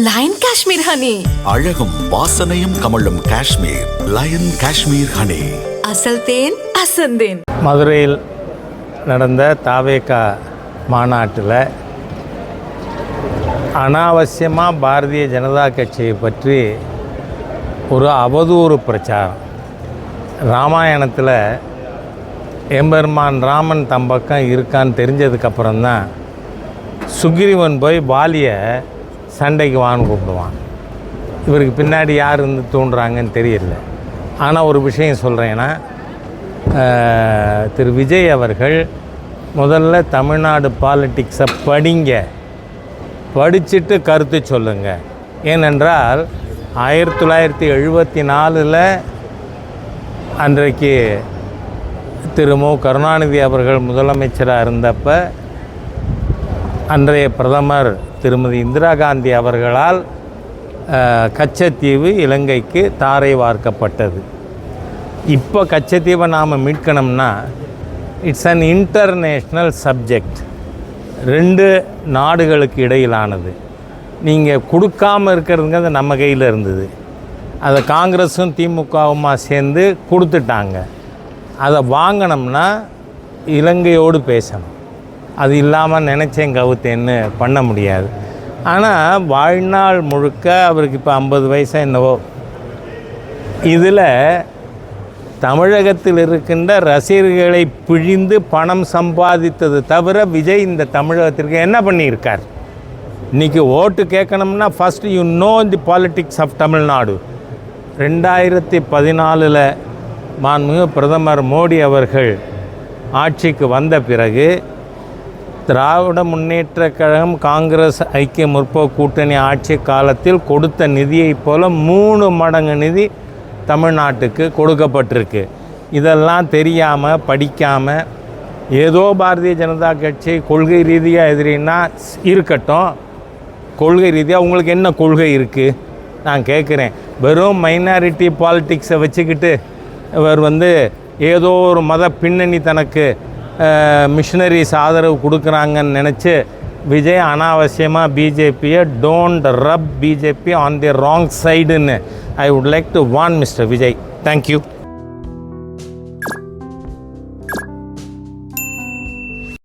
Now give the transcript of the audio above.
Line Kashmir honey. அழகும் வாசனையும் கமழும் காஷ்மீர் லயன் காஷ்மீர் ஹனி. அசல் தேன் அசந்தேன். மதுரையில் நடந்த தாவேகா மாநாட்டில் அனாவசியமாக பாரதிய ஜனதா கட்சியை பற்றி ஒரு அவதூறு பிரச்சாரம். ராமாயணத்தில் எம்பெருமான் ராமன் தம்பக்கம் இருக்கான்னு தெரிஞ்சதுக்கப்புறம்தான் சுக்ரீவன் போய் வாலியை சண்டைக்கு வான்னு கூப்பிடுவான். இவருக்கு பின்னாடி யார் இருந்து தூண்டுறாங்கன்னு தெரியல. ஆனால் ஒரு விஷயம் சொல்கிறேன்னா, திரு விஜய் அவர்கள் முதல்ல தமிழ்நாடு பாலிட்டிக்ஸை படிச்சுட்டு கருத்து சொல்லுங்கள். ஏனென்றால் 1974 அன்றைக்கு திரு மு கருணாநிதி அவர்கள் முதலமைச்சராக இருந்தப்போ அன்றைய பிரதமர் திருமதி இந்திரா காந்தி அவர்களால் கச்சத்தீவு இலங்கைக்கு தாரை வார்க்கப்பட்டது. இப்போ கச்சத்தீவை நாம் மீட்கணும்னா இட்ஸ் அன் இன்டர்நேஷ்னல் சப்ஜெக்ட், 2 நாடுகளுக்கு இடையிலானது. நீங்கள் கொடுக்காமல் இருக்கிறதுங்க அது நம்ம கையில் இருந்தது. அதை காங்கிரஸும் திமுகவுமா சேர்ந்து கொடுத்துட்டாங்க. அதை வாங்கினோம்னா இலங்கையோடு பேசணும். அது இல்லாமல் நினச்சேன் கவுத்தேன்னு பண்ண முடியாது. ஆனால் வாழ்நாள் முழுக்க அவருக்கு இப்போ 50 வயசு என்னவோ, இதில் தமிழகத்தில் இருக்கின்ற ரசிகர்களை பிழிந்து பணம் சம்பாதித்தது தவிர விஜய் இந்த தமிழகத்திற்கு என்ன பண்ணியிருக்கார்? இன்றைக்கி ஓட்டு கேட்கணும்னா first you know the politics of Tamil Nadu. 2014 மாண்புமிகு பிரதமர் மோடி அவர்கள் ஆட்சிக்கு வந்த பிறகு திராவிட முன்னேற்றக் கழகம், காங்கிரஸ், ஐக்கிய முற்போக்கு கூட்டணி ஆட்சி காலத்தில் கொடுத்த நிதியைப் போல 3 மடங்கு நிதி தமிழ்நாட்டுக்கு கொடுக்கப்பட்டிருக்கு. இதெல்லாம் தெரியாமல் படிக்காமல் ஏதோ பாரதிய ஜனதா கட்சி கொள்கை ரீதியாக எதிரின்னா இருக்கட்டும். கொள்கை ரீதியாக உங்களுக்கு என்ன கொள்கை இருக்குது நான் கேட்குறேன். வெறும் மைனாரிட்டி பாலிட்டிக்ஸை வச்சுக்கிட்டு இவர் ஏதோ ஒரு மத பின்னணி தனக்கு மிஷினரிஸ் ஆதரவு கொடுக்குறாங்கன்னு நினச்சி விஜய் அனாவசியமாக பிஜேபியை don't rub BJP on the wrong சைடுன்னு I would like to warn mister Vijay. Thank you.